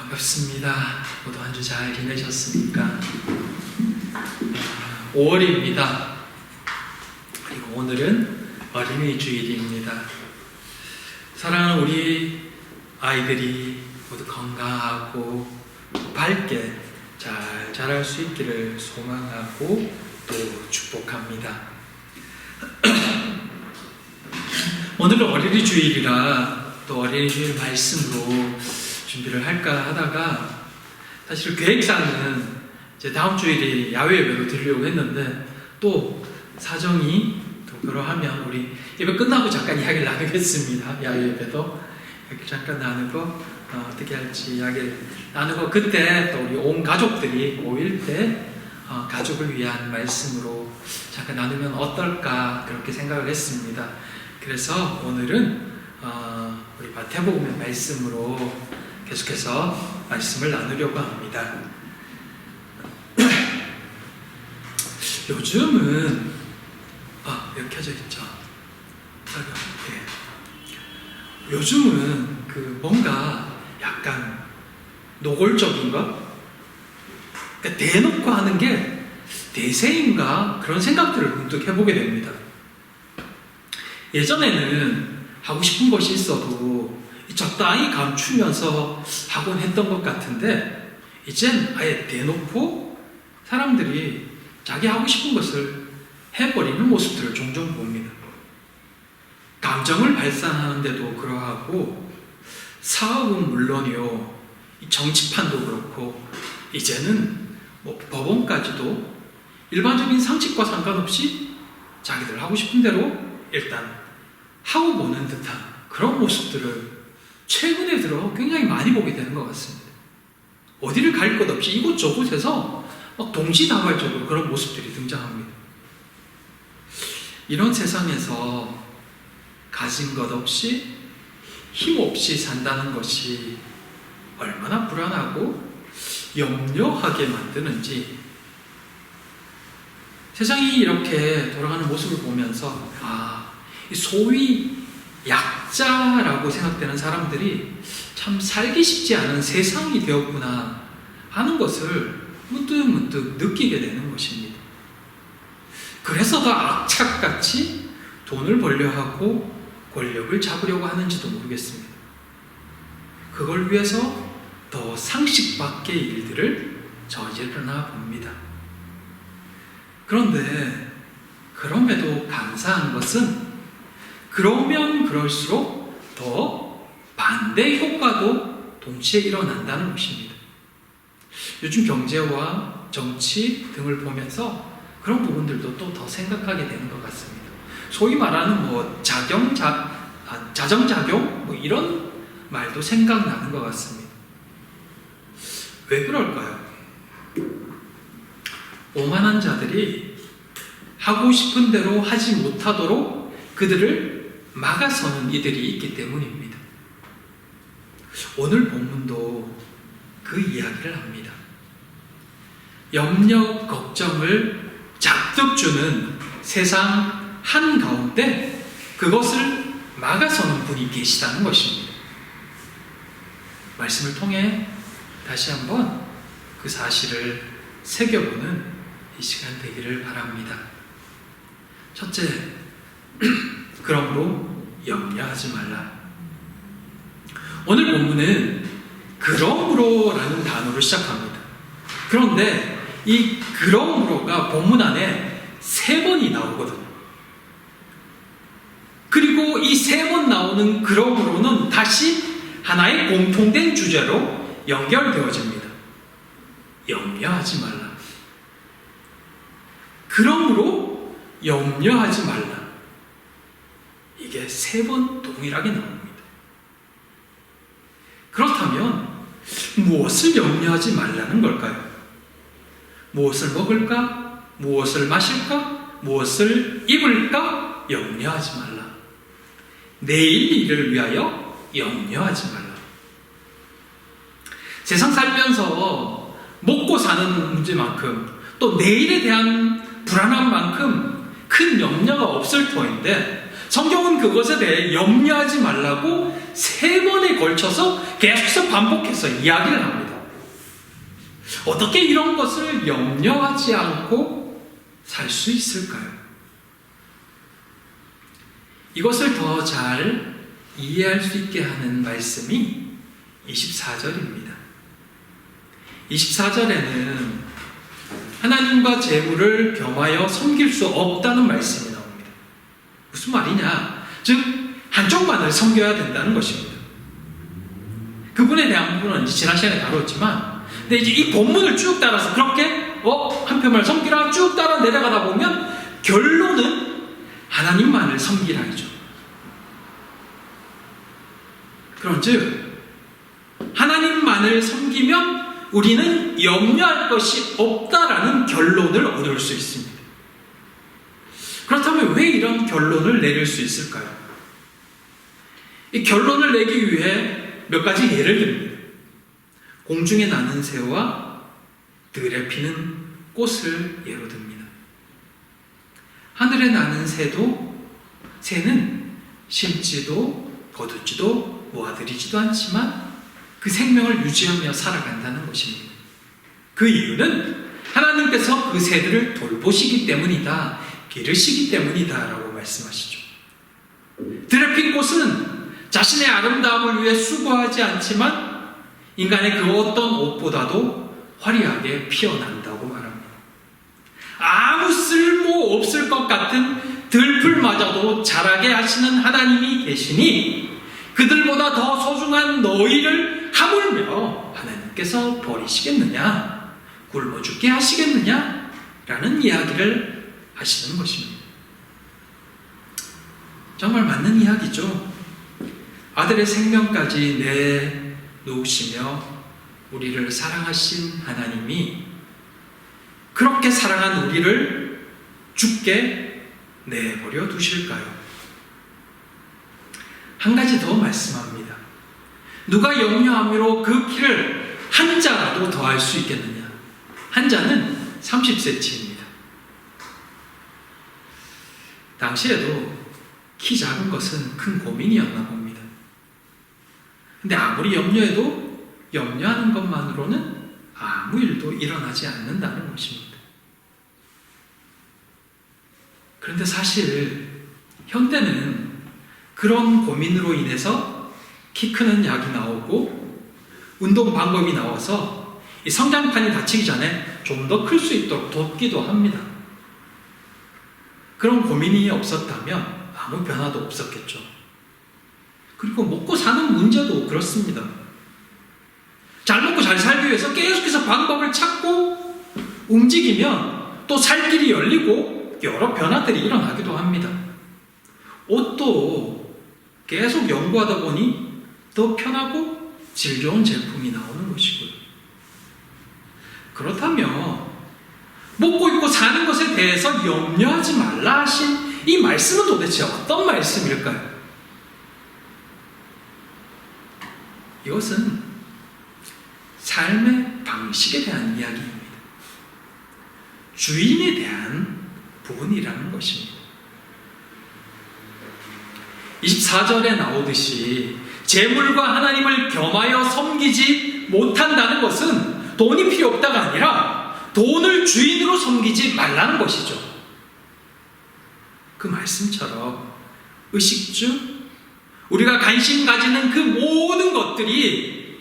반갑습니다. 모두 한 주 잘 지내셨습니까? 5월입니다. 그리고 오늘은 어린이 주일입니다. 사랑하는 우리 아이들이 모두 건강하고 밝게 잘 자랄 수 있기를 소망하고 또 축복합니다. 오늘은 어린이 주일이라 또 어린이 주일 말씀으로 준비를 할까 하다가 사실 계획상은 이제 다음 주일에 야외 예배로 드리려고 했는데 또 사정이 또 그러하면 우리 예배 끝나고 잠깐 이야기를 나누겠습니다. 야외 예배도 이렇게 잠깐 나누고 어떻게 할지 이야기를 나누고 그때 또 우리 온 가족들이 모일 때 가족을 위한 말씀으로 잠깐 나누면 어떨까 그렇게 생각을 했습니다. 그래서 오늘은 우리 마태복음의 말씀으로 계속해서 말씀을 나누려고 합니다. 요즘은 여기 켜져 있죠. 요즘은 뭔가 약간 노골적인 것, 그러니까 대놓고 하는 게 대세인가 그런 생각들을 문득 해보게 됩니다. 예전에는 하고 싶은 것이 있어도 적당히 감추면서 하곤 했던 것 같은데 이젠 아예 대놓고 사람들이 자기 하고 싶은 것을 해버리는 모습들을 종종 봅니다. 감정을 발산하는데도 그러하고 사업은 물론이요, 정치판도 그렇고 이제는 법원까지도 일반적인 상식과 상관없이 자기들 하고 싶은 대로 일단 하고 보는 듯한 그런 모습들을 최근에 들어 굉장히 많이 보게 되는 것 같습니다. 어디를 갈 것 없이 이곳저곳에서 동시다발적으로 그런 모습들이 등장합니다. 이런 세상에서 가진 것 없이 힘없이 산다는 것이 얼마나 불안하고 염려하게 만드는지 세상이 이렇게 돌아가는 모습을 보면서 소위 약자라고 생각되는 사람들이 참 살기 쉽지 않은 세상이 되었구나 하는 것을 문득문득 느끼게 되는 것입니다. 그래서 더 악착같이 돈을 벌려 하고 권력을 잡으려고 하는지도 모르겠습니다. 그걸 위해서 더 상식 밖의 일들을 저지르나 봅니다. 그런데 그럼에도 감사한 것은 그러면 그럴수록 더 반대 효과도 동시에 일어난다는 것입니다. 요즘 경제와 정치 등을 보면서 그런 부분들도 또 더 생각하게 되는 것 같습니다. 소위 말하는 자정작용 이런 말도 생각나는 것 같습니다. 왜 그럴까요? 오만한 자들이 하고 싶은 대로 하지 못하도록 그들을 막아서는 이들이 있기 때문입니다. 오늘 본문도 그 이야기를 합니다. 염려, 걱정을 잔뜩 주는 세상 한가운데 그것을 막아서는 분이 계시다는 것입니다. 말씀을 통해 다시 한번 그 사실을 새겨보는 이 시간 되기를 바랍니다. 첫째, 그러므로 염려하지 말라. 오늘 본문은 그러므로라는 단어로 시작합니다. 그런데 이 그러므로가 본문 안에 3번이 나오거든요. 그리고 이 3번 나오는 그러므로는 다시 하나의 공통된 주제로 연결되어집니다. 염려하지 말라. 그러므로 염려하지 말라. 이게 3번 동일하게 나옵니다. 그렇다면 무엇을 염려하지 말라는 걸까요? 무엇을 먹을까? 무엇을 마실까? 무엇을 입을까? 염려하지 말라. 내일 일을 위하여 염려하지 말라. 세상 살면서 먹고 사는 문제만큼 또 내일에 대한 불안한 만큼 큰 염려가 없을 터인데 성경은 그것에 대해 염려하지 말라고 3번에 걸쳐서 계속해서 반복해서 이야기를 합니다. 어떻게 이런 것을 염려하지 않고 살 수 있을까요? 이것을 더 잘 이해할 수 있게 하는 말씀이 24절입니다. 24절에는 하나님과 재물을 겸하여 섬길 수 없다는 말씀이 나옵니다. 무슨 말이냐? 즉 한쪽만을 섬겨야 된다는 것입니다. 그분에 대한 부분은 이제 지난 시간에 다뤘지만, 근데 이제 이 본문을 쭉 따라서 그렇게 한편만 섬기라 쭉 따라 내려가다 보면 결론은 하나님만을 섬기라이죠. 그런즉 하나님만을 섬기면 우리는 염려할 것이 없다라는 결론을 얻을 수 있습니다. 그렇다면 왜 이런 결론을 내릴 수 있을까요? 이 결론을 내기 위해 몇 가지 예를 듭니다. 공중에 나는 새와 들에 피는 꽃을 예로 듭니다. 하늘에 나는 새는 심지도 거두지도 모아들이지도 않지만 그 생명을 유지하며 살아간다는 것입니다. 그 이유는 하나님께서 그 새들을 돌보시기 때문이다, 기르시기 때문이다 라고 말씀하시죠. 들에 핀 꽃은 자신의 아름다움을 위해 수고하지 않지만 인간의 그 어떤 옷보다도 화려하게 피어난다고 말합니다. 아무 쓸모 없을 것 같은 들풀마저도 자라게 하시는 하나님이 계시니 그들보다 더 소중한 너희를 하물며 하나님께서 버리시겠느냐, 굶어 죽게 하시겠느냐 라는 이야기를 하시는 것입니다. 정말 맞는 이야기죠. 아들의 생명까지 내놓으시며 우리를 사랑하신 하나님이 그렇게 사랑한 우리를 죽게 내버려 두실까요? 한 가지 더 말씀합니다. 누가 염려함으로 그 키를 한 자라도 더할 수 있겠느냐? 한 자는 30cm입니다. 당시에도 키 작은 것은 큰 고민이었나 봅니다. 근데 아무리 염려해도 염려하는 것만으로는 아무 일도 일어나지 않는다는 것입니다. 그런데 사실 현대는 그런 고민으로 인해서 키 크는 약이 나오고 운동 방법이 나와서 이 성장판이 다치기 전에 좀 더 클 수 있도록 돕기도 합니다. 그런 고민이 없었다면 아무 변화도 없었겠죠. 그리고 먹고 사는 문제도 그렇습니다. 잘 먹고 잘 살기 위해서 계속해서 방법을 찾고 움직이면 또 살 길이 열리고 여러 변화들이 일어나기도 합니다. 옷도 계속 연구하다 보니 더 편하고 질 좋은 제품이 나오는 것이고요. 그렇다면 먹고 입고 사는 것에 대해서 염려하지 말라 하신 이 말씀은 도대체 어떤 말씀일까요? 이것은 삶의 방식에 대한 이야기입니다. 주인에 대한 부분이라는 것입니다. 24절에 나오듯이 재물과 하나님을 겸하여 섬기지 못한다는 것은 돈이 필요 없다가 아니라 돈을 주인으로 섬기지 말라는 것이죠. 그 말씀처럼 의식주, 우리가 관심 가지는 그 모든 것들이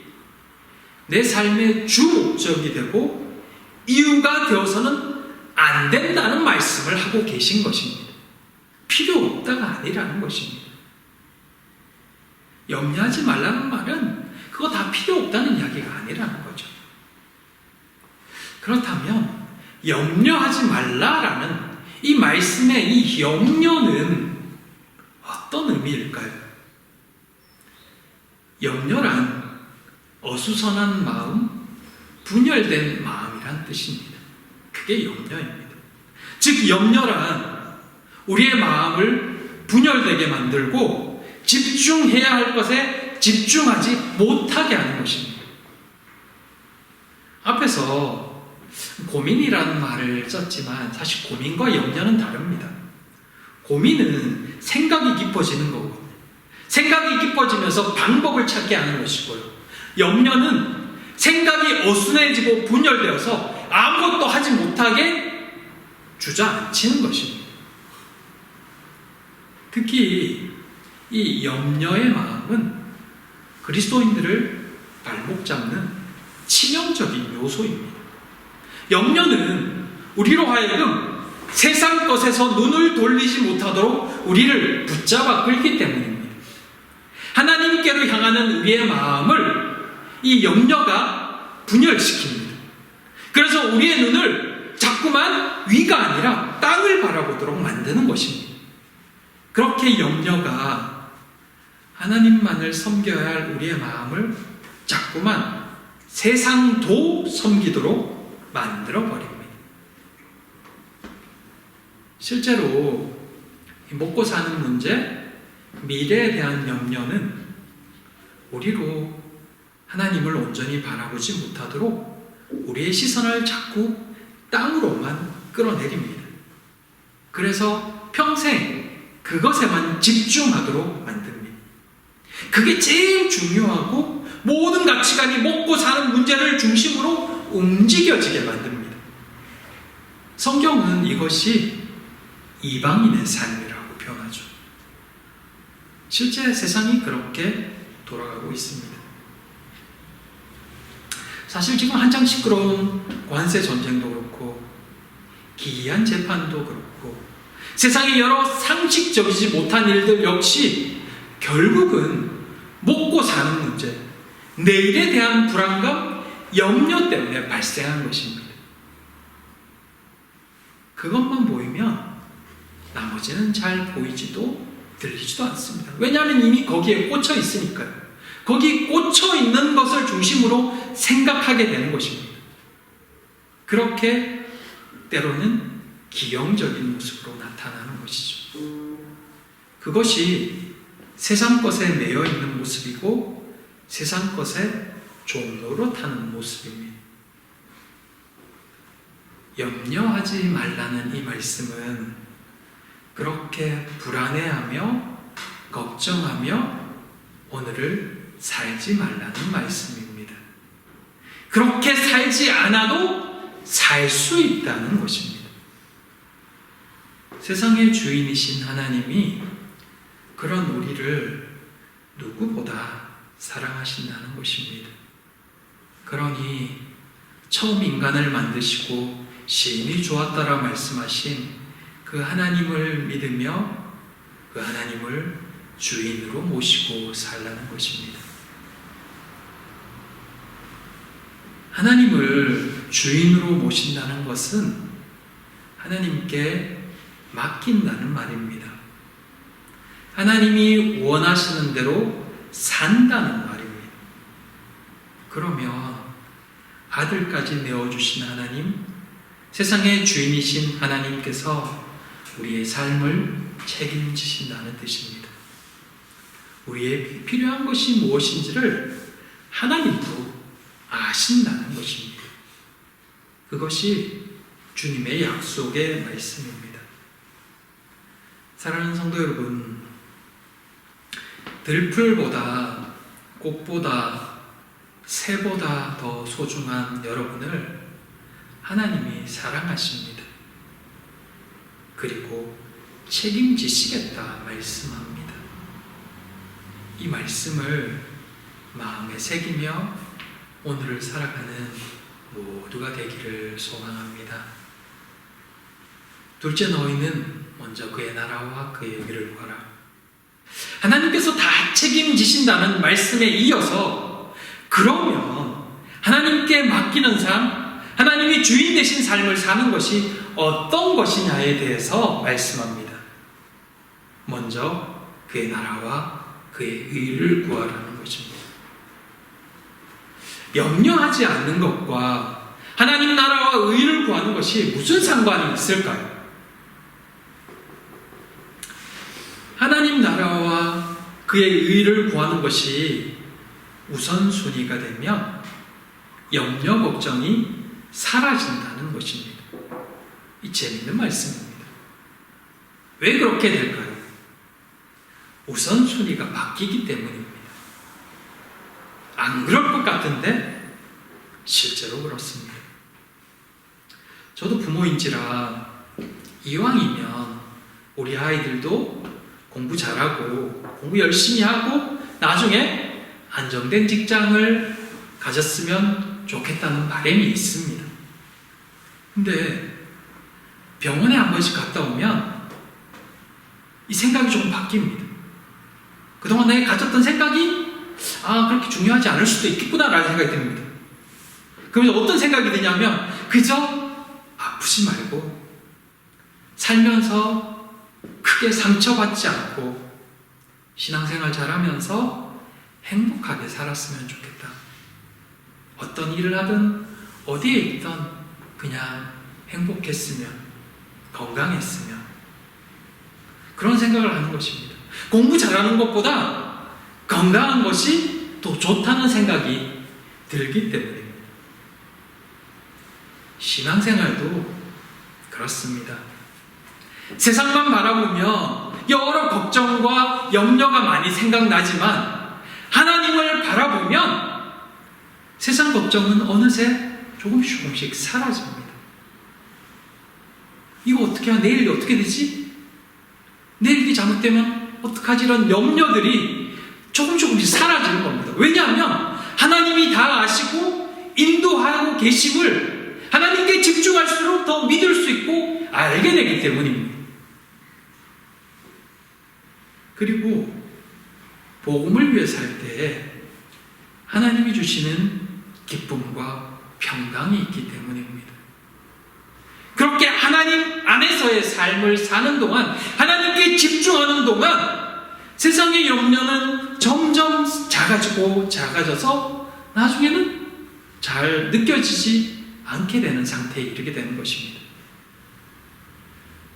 내 삶의 주 목적이 되고 이유가 되어서는 안 된다는 말씀을 하고 계신 것입니다. 필요 없다가 아니라는 것입니다. 염려하지 말라는 말은 그거 다 필요 없다는 이야기가 아니라는 거죠. 그렇다면 염려하지 말라라는 이 말씀의 이 염려는 어떤 의미일까요? 염려란 어수선한 마음, 분열된 마음이란 뜻입니다. 그게 염려입니다. 즉 염려란 우리의 마음을 분열되게 만들고 집중해야 할 것에 집중하지 못하게 하는 것입니다. 앞에서 고민이라는 말을 썼지만 사실 고민과 염려는 다릅니다. 고민은 생각이 깊어지는 거거든요. 생각이 깊어지면서 방법을 찾게 하는 것이고요. 염려는 생각이 어순해지고 분열되어서 아무것도 하지 못하게 주저앉히는 것입니다. 특히 이 염려의 마음은 그리스도인들을 발목 잡는 치명적인 요소입니다. 염려는 우리로 하여금 세상 것에서 눈을 돌리지 못하도록 우리를 붙잡아 끌기 때문입니다. 하나님께로 향하는 우리의 마음을 이 염려가 분열시킵니다. 그래서 우리의 눈을 자꾸만 위가 아니라 땅을 바라보도록 만드는 것입니다. 그렇게 염려가 하나님만을 섬겨야 할 우리의 마음을 자꾸만 세상도 섬기도록 만들어버립니다. 실제로 먹고 사는 문제, 미래에 대한 염려는 우리로 하나님을 온전히 바라보지 못하도록 우리의 시선을 자꾸 땅으로만 끌어내립니다. 그래서 평생 그것에만 집중하도록 만듭니다. 그게 제일 중요하고 모든 가치관이 먹고 사는 문제를 중심으로 움직여지게 만듭니다. 성경은 이것이 이방인의 삶이라고 표현하죠. 실제 세상이 그렇게 돌아가고 있습니다. 사실 지금 한창 시끄러운 관세 전쟁도 그렇고 기이한 재판도 그렇고 세상의 여러 상식적이지 못한 일들 역시 결국은 먹고 사는 문제, 내일에 대한 불안감, 염려 때문에 발생한 것입니다. 그것만 보이면 나머지는 잘 보이지도 들리지도 않습니다. 왜냐하면 이미 거기에 꽂혀 있으니까요. 거기 꽂혀 있는 것을 중심으로 생각하게 되는 것입니다. 그렇게 때로는 기형적인 모습으로 나타나는 것이죠. 그것이 세상 것에 매여 있는 모습이고 세상 것에 종로로 타는 모습입니다. 염려하지 말라는 이 말씀은 그렇게 불안해하며 걱정하며 오늘을 살지 말라는 말씀입니다. 그렇게 살지 않아도 살 수 있다는 것입니다. 세상의 주인이신 하나님이 그런 우리를 누구보다 사랑하신다는 것입니다. 그러니 처음 인간을 만드시고 시인이 좋았다라 말씀하신 그 하나님을 믿으며 그 하나님을 주인으로 모시고 살라는 것입니다. 하나님을 주인으로 모신다는 것은 하나님께 맡긴다는 말입니다. 하나님이 원하시는 대로 산다는 말입니다. 그러면 아들까지 내어주신 하나님, 세상의 주인이신 하나님께서 우리의 삶을 책임지신다는 뜻입니다. 우리에게 필요한 것이 무엇인지를 하나님도 아신다는 것입니다. 그것이 주님의 약속의 말씀입니다. 사랑하는 성도 여러분, 들풀보다 꽃보다 새보다 더 소중한 여러분을 하나님이 사랑하십니다. 그리고 책임지시겠다 말씀합니다. 이 말씀을 마음에 새기며 오늘을 살아가는 모두가 되기를 소망합니다. 둘째, 너희는 먼저 그의 나라와 그의 의를 구하라. 하나님께서 다 책임지신다는 말씀에 이어서 그러면 하나님께 맡기는 삶, 하나님이 주인 되신 삶을 사는 것이 어떤 것이냐에 대해서 말씀합니다. 먼저 그의 나라와 그의 의를 구하라는 것입니다. 염려하지 않는 것과 하나님 나라와 의를 구하는 것이 무슨 상관이 있을까요? 하나님 나라와 그의 의를 구하는 것이 우선순위가 되면 염려 걱정이 사라진다는 것입니다. 이 재미있는 말씀입니다. 왜 그렇게 될까요? 우선순위가 바뀌기 때문입니다. 안 그럴 것 같은데 실제로 그렇습니다. 저도 부모인지라 이왕이면 우리 아이들도 공부 잘하고 공부 열심히 하고 나중에 안정된 직장을 가졌으면 좋겠다는 바람이 있습니다. 근데 병원에 한 번씩 갔다 오면 이 생각이 조금 바뀝니다. 그동안 내가 가졌던 생각이 그렇게 중요하지 않을 수도 있겠구나라는 생각이 듭니다. 그러면서 어떤 생각이 드냐면 그저 아프지 말고 살면서 크게 상처받지 않고 신앙생활 잘하면서 행복하게 살았으면 좋겠다. 어떤 일을 하든 어디에 있든 그냥 행복했으면, 건강했으면 그런 생각을 하는 것입니다. 공부 잘하는 것보다 건강한 것이 더 좋다는 생각이 들기 때문입니다. 신앙생활도 그렇습니다. 세상만 바라보면 여러 걱정과 염려가 많이 생각나지만 하나님을 바라보면 세상 걱정은 어느새 조금씩 사라집니다. 이거 어떻게 하면 내일이 어떻게 되지? 내일이 잘못되면 어떡하지? 이런 염려들이 조금씩 사라지는 겁니다. 왜냐하면 하나님이 다 아시고 인도하고 계심을 하나님께 집중할수록 더 믿을 수 있고 알게 되기 때문입니다. 그리고 복음을 위해 살 때 하나님이 주시는 기쁨과 평강이 있기 때문입니다. 그렇게 하나님 안에서의 삶을 사는 동안, 하나님께 집중하는 동안 세상의 염려는 점점 작아져서 나중에는 잘 느껴지지 않게 되는 상태에 이르게 되는 것입니다.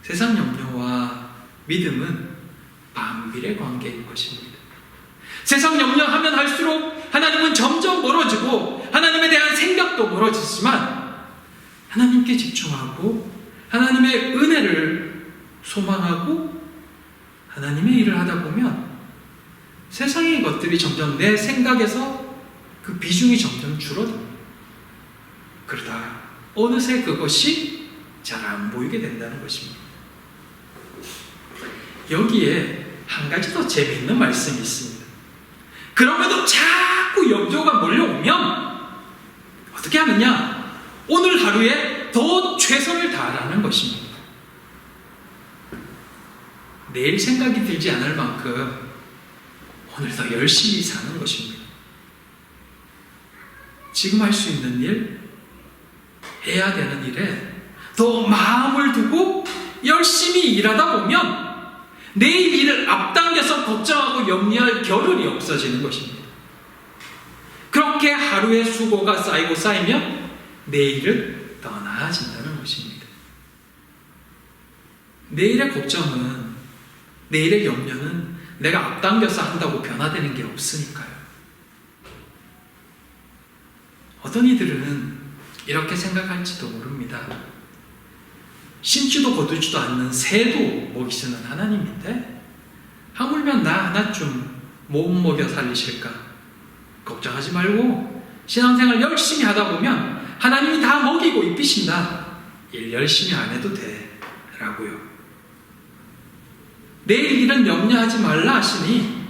세상 염려와 믿음은 반비례 관계인 것입니다. 세상 염려하면 할수록 하나님은 점점 멀어지고 하나님에 대한 생각도 멀어지지만 하나님께 집중하고 하나님의 은혜를 소망하고 하나님의 일을 하다 보면 세상의 것들이 점점 내 생각에서 그 비중이 점점 줄어듭니다. 그러다 어느새 그것이 잘 안 보이게 된다는 것입니다. 여기에 한 가지 더 재미있는 말씀이 있습니다. 그럼에도 자꾸 염려가 몰려오면 어떻게 하느냐? 오늘 하루에 더 최선을 다하라는 것입니다. 내일 생각이 들지 않을 만큼 오늘 더 열심히 사는 것입니다. 지금 할 수 있는 일, 해야 되는 일에 더 마음을 두고 열심히 일하다 보면 내일 일을 앞당겨서 걱정하고 염려할 겨를이 없어지는 것입니다. 그렇게 하루의 수고가 쌓이면 내일은 더 나아진다는 것입니다. 내일의 걱정은, 내일의 염려는 내가 앞당겨서 한다고 변화되는 게 없으니까요. 어떤 이들은 이렇게 생각할지도 모릅니다. 심지도 거두지도 않는 새도 먹이시는 하나님인데 하물며 나 하나쯤 못 먹여 살리실까? 걱정하지 말고 신앙생활 열심히 하다 보면 하나님이 다 먹이고 입히신다. 일 열심히 안 해도 돼 라고요. 내일 일은 염려하지 말라 하시니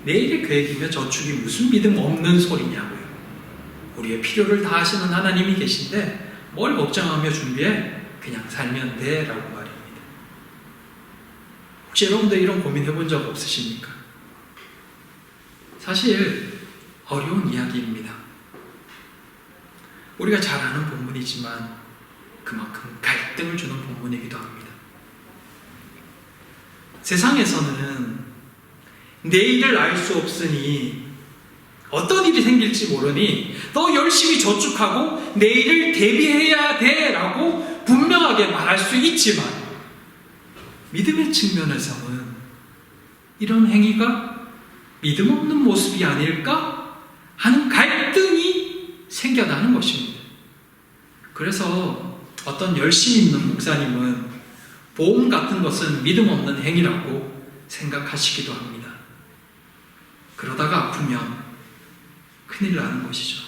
내일의 계획이며 저축이 무슨 믿음 없는 소리냐고요. 우리의 필요를 다 하시는 하나님이 계신데 뭘 걱정하며 준비해? 그냥 살면 돼 라고 말입니다. 혹시 여러분들 이런 고민 해본 적 없으십니까? 사실 어려운 이야기입니다. 우리가 잘 아는 본문이지만 그만큼 갈등을 주는 본문이기도 합니다. 세상에서는 내일을 알 수 없으니 어떤 일이 생길지 모르니 더 열심히 저축하고 내일을 대비해야 돼 라고 분명하게 말할 수 있지만 믿음의 측면에서는 이런 행위가 믿음 없는 모습이 아닐까 하는 갈등이 생겨나는 것입니다. 그래서 어떤 열심히 있는 목사님은 보험 같은 것은 믿음 없는 행위라고 생각하시기도 합니다. 그러다가 아프면 큰일 나는 것이죠.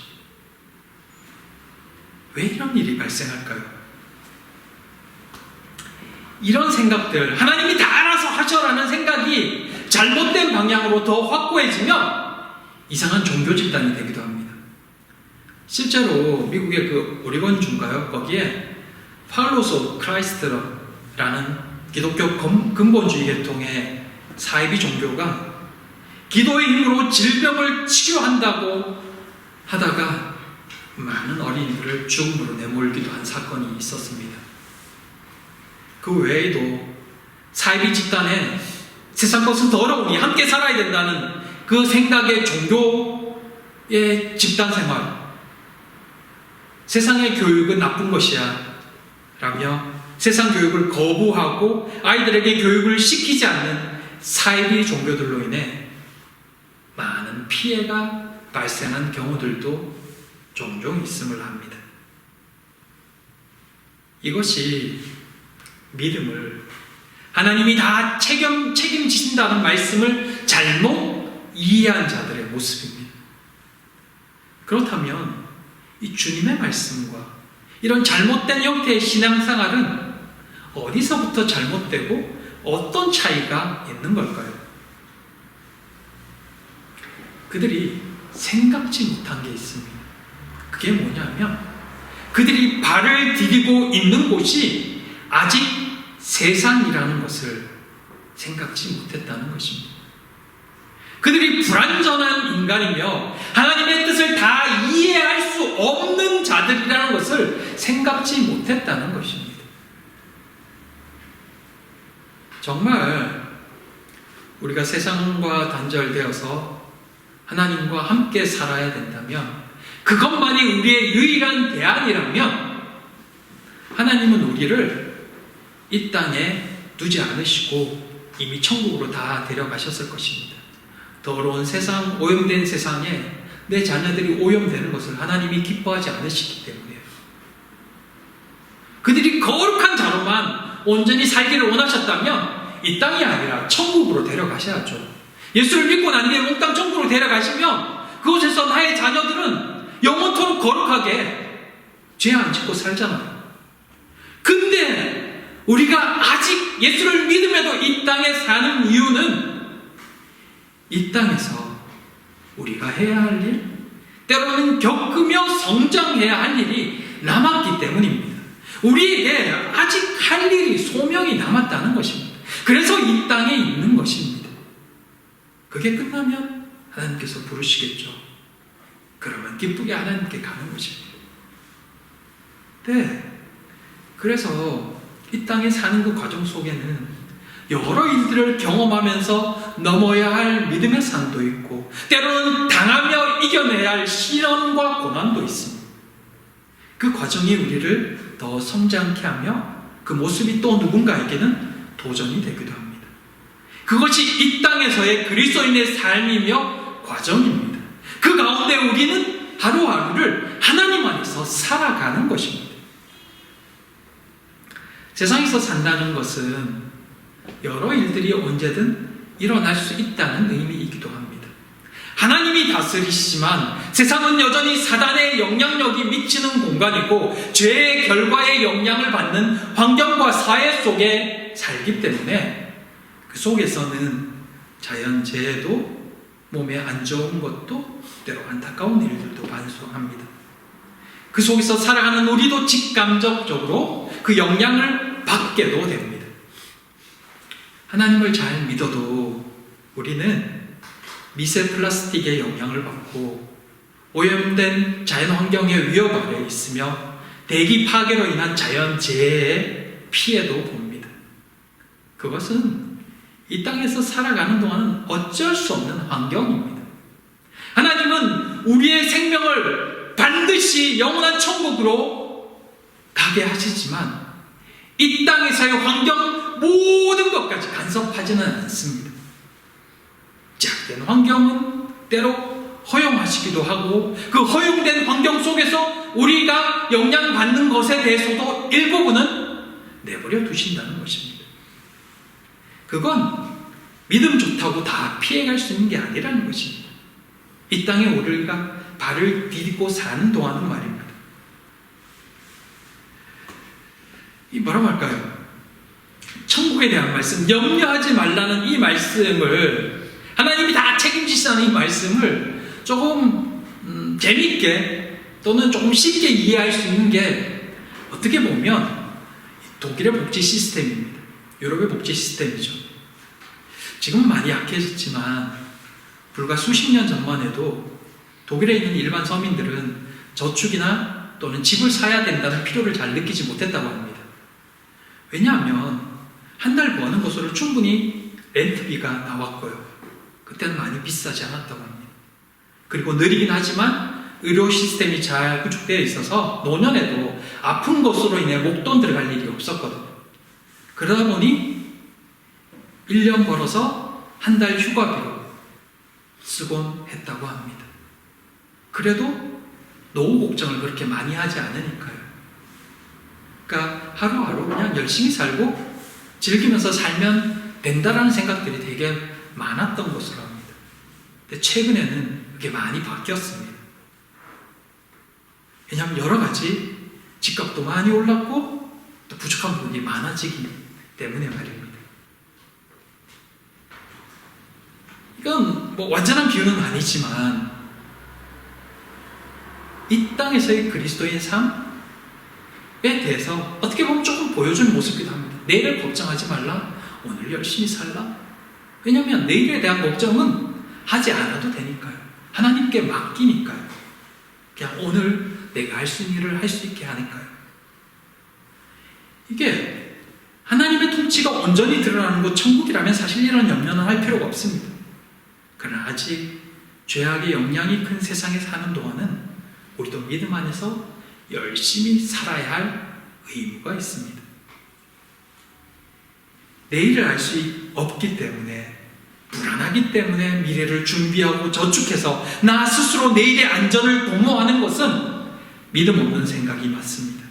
왜 이런 일이 발생할까요? 이런 생각들, 하나님이 다 알아서 하셔라는 생각이 잘못된 방향으로 더 확고해지면 이상한 종교 집단이 되기도 합니다. 실제로 미국의 그 오리건주인가요? 거기에 팔로스 오브 크라이스트라는 기독교 근본주의 계통의 사이비 종교가 기도의 힘으로 질병을 치료한다고 하다가 많은 어린이들을 죽음으로 내몰기도 한 사건이 있었습니다. 그 외에도 사이비 집단에 세상 것은 더러우니 함께 살아야 된다는 그 생각의 종교의 집단 생활, 세상의 교육은 나쁜 것이야 라며 세상 교육을 거부하고 아이들에게 교육을 시키지 않는 사이비 종교들로 인해 많은 피해가 발생한 경우들도 종종 있음을 합니다. 이것이 믿음을 하나님이 다 책임지신다는 말씀을 잘못 이해한 자들의 모습입니다. 그렇다면 이 주님의 말씀과 이런 잘못된 형태의 신앙생활은 어디서부터 잘못되고 어떤 차이가 있는 걸까요? 그들이 생각지 못한 게 있습니다. 그게 뭐냐면 그들이 발을 디디고 있는 곳이 아직 세상이라는 것을 생각지 못했다는 것입니다. 그들이 불완전한 인간이며 하나님의 뜻을 다 이해할 수 없는 자들이라는 것을 생각지 못했다는 것입니다. 정말 우리가 세상과 단절되어서 하나님과 함께 살아야 된다면, 그것만이 우리의 유일한 대안이라면 하나님은 우리를 이 땅에 두지 않으시고 이미 천국으로 다 데려가셨을 것입니다. 더러운 세상, 오염된 세상에 내 자녀들이 오염되는 것을 하나님이 기뻐하지 않으시기 때문이에요. 그들이 거룩한 자로만 온전히 살기를 원하셨다면 이 땅이 아니라 천국으로 데려가셔야죠. 예수를 믿고 난 뒤에 온 땅 천국으로 데려가시면 그곳에서 나의 자녀들은 영원토록 거룩하게 죄 안 짓고 살잖아요. 근데 우리가 아직 예수를 믿음에도 이 땅에 사는 이유는 이 땅에서 우리가 해야 할 일, 때로는 겪으며 성장해야 할 일이 남았기 때문입니다. 우리에게 아직 할 일이, 소명이 남았다는 것입니다. 그래서 이 땅에 있는 것입니다. 그게 끝나면 하나님께서 부르시겠죠. 그러면 기쁘게 하나님께 가는 것입니다. 네. 그래서 이 땅에 사는 그 과정 속에는 여러 일들을 경험하면서 넘어야 할 믿음의 산도 있고, 때로는 당하며 이겨내야 할 시련과 고난도 있습니다. 그 과정이 우리를 더 성장케 하며 그 모습이 또 누군가에게는 도전이 되기도 합니다. 그것이 이 땅에서의 그리스도인의 삶이며 과정입니다. 그 가운데 우리는 하루하루를 하나님 안에서 살아가는 것입니다. 세상에서 산다는 것은 여러 일들이 언제든 일어날 수 있다는 의미이기도 합니다. 하나님이 다스리시지만 세상은 여전히 사단의 영향력이 미치는 공간이고 죄의 결과의 영향을 받는 환경과 사회 속에 살기 때문에 그 속에서는 자연재해도 몸에 안 좋은 것도 때로 안타까운 일들도 반수합니다. 그 속에서 살아가는 우리도 직감적으로 그 영향을 받게도 됩니다. 하나님을 잘 믿어도 우리는 미세 플라스틱의 영향을 받고 오염된 자연환경의 위협 아래 있으며 대기 파괴로 인한 자연재해의 피해도 봅니다. 그것은 이 땅에서 살아가는 동안은 어쩔 수 없는 환경입니다. 하나님은 우리의 생명을 반드시 영원한 천국으로 가게 하시지만 이 땅에서의 환경 모든 것까지 간섭하지는 않습니다. 제약된 환경은 때로 허용하시기도 하고 그 허용된 환경 속에서 우리가 영향받는 것에 대해서도 일부분은 내버려 두신다는 것입니다. 그건 믿음 좋다고 다 피해갈 수 있는 게 아니라는 것입니다. 이 땅에 우리가 발을 디디고 사는 동안은 말입니다. 이 뭐라고 할까요? 천국에 대한 말씀, 염려하지 말라는 이 말씀을, 하나님이 다 책임지시다는 이 말씀을 조금 재미있게 또는 조금 쉽게 이해할 수 있는 게 어떻게 보면 독일의 복지 시스템입니다. 유럽의 복지 시스템이죠. 지금은 많이 약해졌지만 불과 수십 년 전만 해도 독일에 있는 일반 서민들은 저축이나 또는 집을 사야 된다는 필요를 잘 느끼지 못했다고 합니다. 왜냐하면 한 달 버는 것으로 충분히 렌트비가 나왔고요. 그때는 많이 비싸지 않았다고 합니다. 그리고 느리긴 하지만 의료 시스템이 잘 구축되어 있어서 노년에도 아픈 것으로 인해 목돈 들어갈 일이 없었거든요. 그러다 보니 1년 벌어서 한 달 휴가비로 쓰곤 했다고 합니다. 그래도 노후 걱정을 그렇게 많이 하지 않으니까요. 그러니까 하루하루 그냥 열심히 살고 즐기면서 살면 된다라는 생각들이 되게 많았던 것으로 합니다. 근데 최근에는 그게 많이 바뀌었습니다. 왜냐하면 여러 가지 집값도 많이 올랐고 또 부족한 부분이 많아지기 때문에 말입니다. 이건 뭐 완전한 비유는 아니지만 이 땅에서의 그리스도인 삶에 대해서 어떻게 보면 조금 보여주는 모습이기도 합니다. 내일을 걱정하지 말라. 오늘 열심히 살라. 왜냐하면 내일에 대한 걱정은 하지 않아도 되니까요. 하나님께 맡기니까요. 그냥 오늘 내가 할 수 있는 일을 할 수 있게 하니까요. 이게 하나님의 통치가 온전히 드러나는 곳 천국이라면 사실 이런 염려는 할 필요가 없습니다. 그러나 아직 죄악의 영향이 큰 세상에 사는 동안은 우리도 믿음 안에서 열심히 살아야 할 의무가 있습니다. 내일을 알 수 없기 때문에, 불안하기 때문에 미래를 준비하고 저축해서 나 스스로 내일의 안전을 도모하는 것은 믿음 없는 생각이 맞습니다.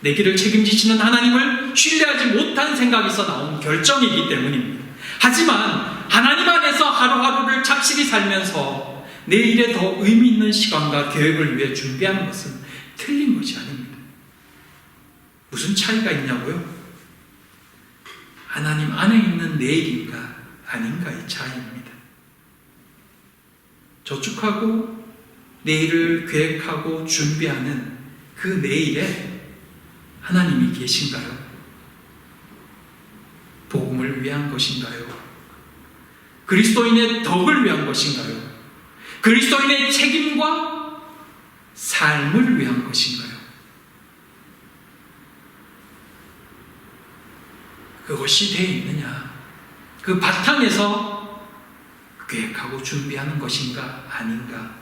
내 길을 책임지시는 하나님을 신뢰하지 못한 생각에서 나온 결정이기 때문입니다. 하지만 하나님 안에서 하루하루를 착실히 살면서 내일에 더 의미 있는 시간과 계획을 위해 준비하는 것은 틀린 것이 아닙니다. 무슨 차이가 있냐고요? 하나님 안에 있는 내일인가 아닌가의 차이입니다. 저축하고 내일을 계획하고 준비하는 그 내일에 하나님이 계신가요? 복음을 위한 것인가요? 그리스도인의 덕을 위한 것인가요? 그리스도인의 책임과 삶을 위한 것인가요? 그것이 되어 있느냐? 그 바탕에서 계획하고 준비하는 것인가 아닌가?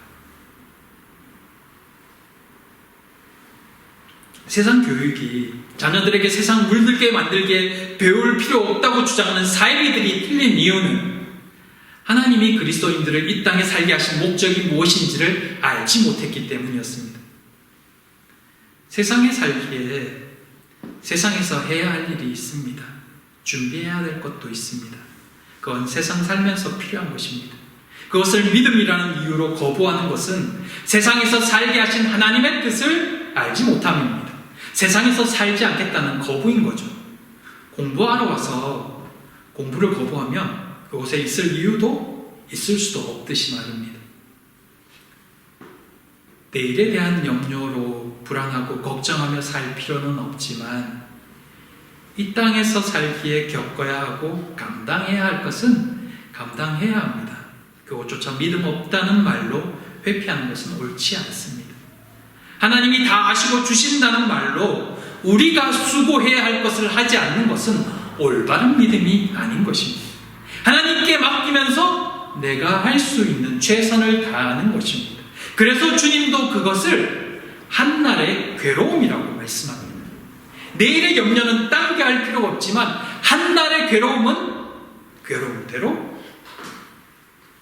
세상 교육이 자녀들에게 세상 물들게 만들게 배울 필요 없다고 주장하는 사이비들이 틀린 이유는 하나님이 그리스도인들을 이 땅에 살게 하신 목적이 무엇인지를 알지 못했기 때문이었습니다. 세상에 살기에 세상에서 해야 할 일이 있습니다. 준비해야 될 것도 있습니다. 그건 세상 살면서 필요한 것입니다. 그것을 믿음이라는 이유로 거부하는 것은 세상에서 살게 하신 하나님의 뜻을 알지 못함입니다. 세상에서 살지 않겠다는 거부인 거죠. 공부하러 와서 공부를 거부하면 그곳에 있을 이유도 있을 수도 없듯이 말입니다. 내일에 대한 염려로 불안하고 걱정하며 살 필요는 없지만 이 땅에서 살기에 겪어야 하고 감당해야 할 것은 감당해야 합니다. 그것조차 믿음 없다는 말로 회피하는 것은 옳지 않습니다. 하나님이 다 아시고 주신다는 말로 우리가 수고해야 할 것을 하지 않는 것은 올바른 믿음이 아닌 것입니다. 하나님께 맡기면서 내가 할 수 있는 최선을 다하는 것입니다. 그래서 주님도 그것을 한날의 괴로움이라고 말씀합니다. 내일의 염려는 따르게 할 필요가 없지만 한날의 괴로움은 괴로움대로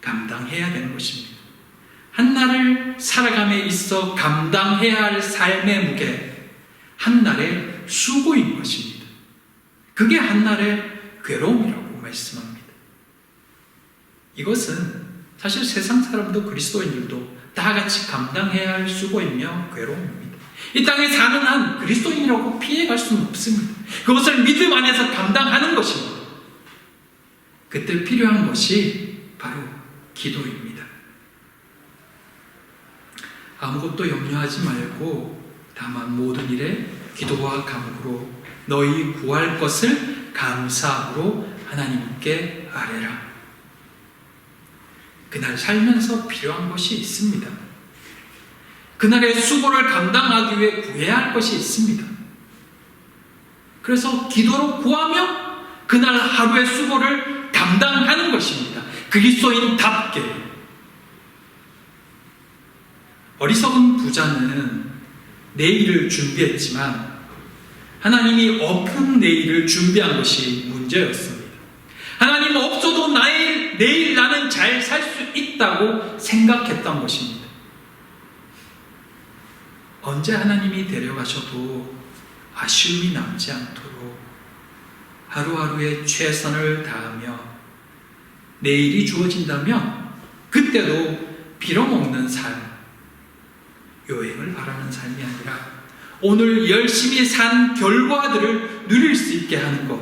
감당해야 되는 것입니다. 한날을 살아감에 있어 감당해야 할 삶의 무게, 한날의 수고인 것입니다. 그게 한날의 괴로움이라고 말씀합니다. 이것은 사실 세상 사람도 그리스도인들도 다 같이 감당해야 할 수고이며 괴로움입니다. 이 땅에 사는 한 그리스도인이라고 피해갈 수는 없습니다. 그것을 믿음 안에서 감당하는 것입니다. 그때 필요한 것이 바로 기도입니다. 아무것도 염려하지 말고 다만 모든 일에 기도와 간구로 너희 구할 것을 감사함으로 하나님께 아뢰라. 그날 살면서 필요한 것이 있습니다. 그날의 수고를 감당하기 위해 구해야 할 것이 있습니다. 그래서 기도로 구하며 그날 하루의 수고를 감당하는 것입니다. 그리스도인답게. 어리석은 부자는 내일을 준비했지만 하나님이 없는 내일을 준비한 것이 문제였습니다. 하나님 없어도 내일 나는 잘 살 수 있다고 생각했던 것입니다. 언제 하나님이 데려가셔도 아쉬움이 남지 않도록 하루하루의 최선을 다하며 내일이 주어진다면 그때도 빌어먹는 삶, 여행을 바라는 삶이 아니라 오늘 열심히 산 결과들을 누릴 수 있게 하는 것,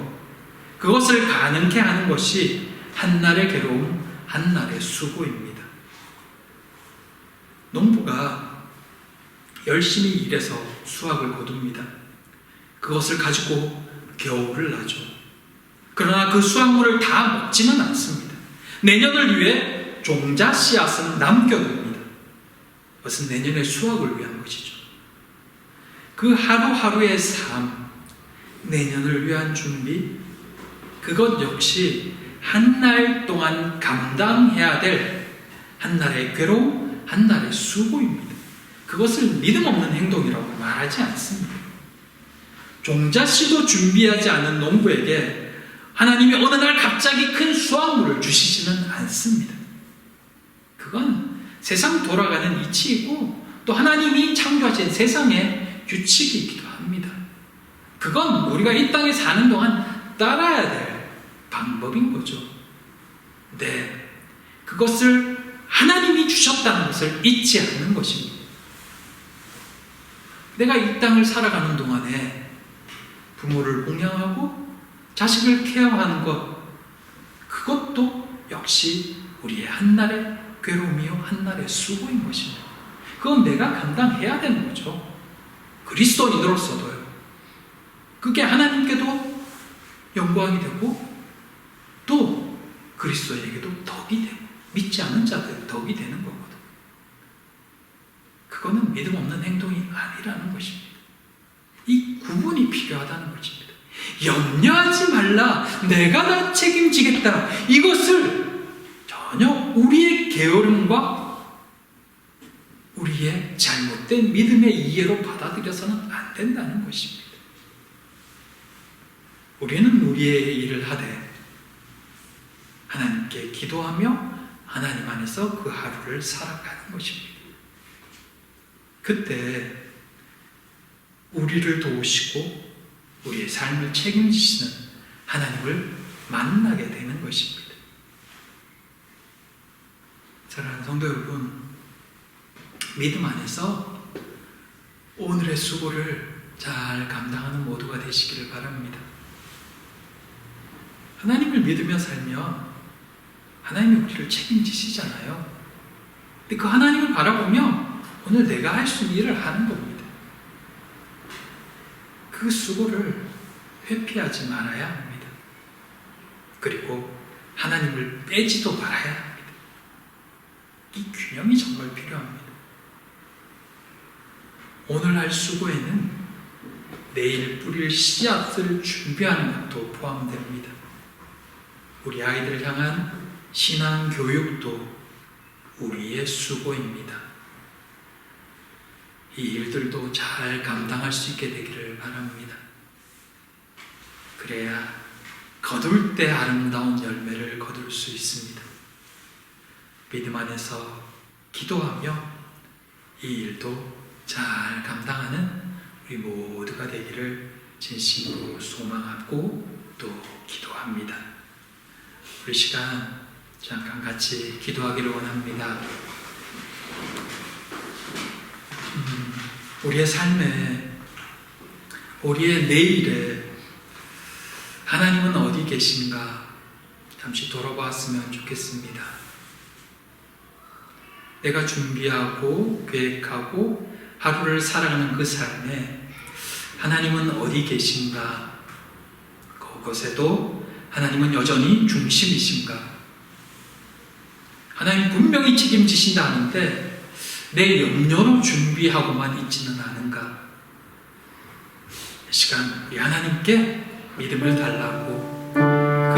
그것을 가능케 하는 것이 한날의 괴로움, 한날의 수고입니다. 농부가 열심히 일해서 수확을 거둡니다. 그것을 가지고 겨울을 나죠. 그러나 그 수확물을 다 먹지는 않습니다. 내년을 위해 종자 씨앗은 남겨둡니다. 그것은 내년의 수확을 위한 것이죠. 그 하루하루의 삶, 내년을 위한 준비, 그것 역시 한 날 동안 감당해야 될 한날의 괴로움, 한날의 수고입니다. 그것을 믿음 없는 행동이라고 말하지 않습니다. 종자씨도 준비하지 않은 농부에게 하나님이 어느 날 갑자기 큰 수확물을 주시지는 않습니다. 그건 세상 돌아가는 이치이고 또 하나님이 창조하신 세상의 규칙이기도 합니다. 그건 우리가 이 땅에 사는 동안 따라야 될 방법인 거죠. 네, 그것을 하나님이 주셨다는 것을 잊지 않는 것입니다. 내가 이 땅을 살아가는 동안에 부모를 봉양하고 자식을 케어하는 것, 그것도 역시 우리의 한날의 괴로움이요 한날의 수고인 것입니다. 그건 내가 감당해야 되는 거죠. 그리스도인으로서도요. 그게 하나님께도 영광이 되고 또 그리스도에게도 덕이 되고 믿지 않는 자들 덕이 되는 거거든. 그거는 믿음 없는 행동이 아니라는 것입니다. 이 구분이 필요하다는 것입니다. 염려하지 말라, 내가 다 책임지겠다, 이것을 전혀 우리의 게으름과 우리의 잘못된 믿음의 이해로 받아들여서는 안 된다는 것입니다. 우리는 우리의 일을 하되 하나님께 기도하며 하나님 안에서 그 하루를 살아가는 것입니다. 그때 우리를 도우시고 우리의 삶을 책임지시는 하나님을 만나게 되는 것입니다. 사랑하는 성도 여러분, 믿음 안에서 오늘의 수고를 잘 감당하는 모두가 되시기를 바랍니다. 하나님을 믿으며 살면 하나님이 우리를 책임지시잖아요. 근데 그 하나님을 바라보며 오늘 내가 할 수 있는 일을 하는 겁니다. 그 수고를 회피하지 말아야 합니다. 그리고 하나님을 빼지도 말아야 합니다. 이 균형이 정말 필요합니다. 오늘 할 수고에는 내일 뿌릴 씨앗을 준비하는 것도 포함됩니다. 우리 아이들을 향한 신앙 교육도 우리의 수고입니다. 이 일들도 잘 감당할 수 있게 되기를 바랍니다. 그래야 거둘 때 아름다운 열매를 거둘 수 있습니다. 믿음 안에서 기도하며 이 일도 잘 감당하는 우리 모두가 되기를 진심으로 소망하고 또 기도합니다. 우리 시간 잠깐 같이 기도하기를 원합니다. 우리의 삶에, 우리의 내일에 하나님은 어디 계신가 잠시 돌아봤으면 좋겠습니다. 내가 준비하고 계획하고 하루를 살아가는 그 삶에 하나님은 어디 계신가? 그것에도 하나님은 여전히 중심이신가? 하나님 분명히 책임지신다 하는데 내 염려로 준비하고만 있지는 않은가? 이 시간 우리 하나님께 믿음을 달라고, 그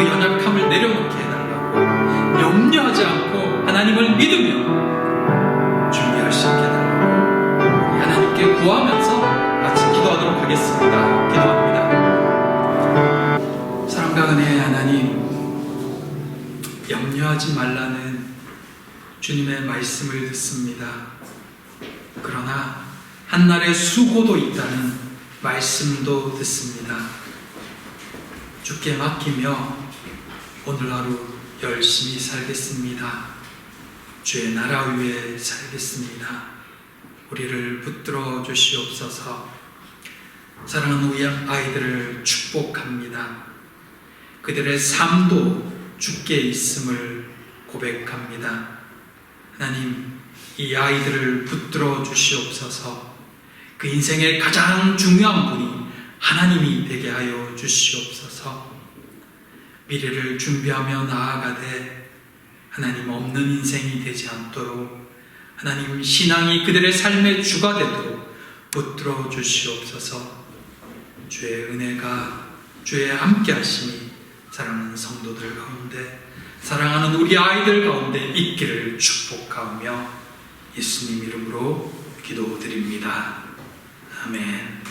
연약함을 내려놓게 해달라고, 염려하지 않고 하나님을 믿으며 준비할 수 있게 해달라고 우리 하나님께 구하면서 같이 기도하도록 하겠습니다. 기도합니다. 사랑과 은혜의 하나님, 염려하지 말라는 주님의 말씀을 듣습니다. 그러나 한날의 수고도 있다는 말씀도 듣습니다. 주께 맡기며 오늘 하루 열심히 살겠습니다. 주의 나라 위에 살겠습니다. 우리를 붙들어 주시옵소서. 사랑하는 우리 아이들을 축복합니다. 그들의 삶도 주께 있음을 고백합니다. 하나님, 이 아이들을 붙들어 주시옵소서. 그 인생의 가장 중요한 분이 하나님이 되게 하여 주시옵소서. 미래를 준비하며 나아가되 하나님 없는 인생이 되지 않도록, 하나님 신앙이 그들의 삶의 주가 되도록 붙들어 주시옵소서. 주의 은혜가, 주의 함께 하심이 사랑하는 성도들 가운데, 사랑하는 우리 아이들 가운데 있기를 축복하며 예수님 이름으로 기도드립니다. 아멘.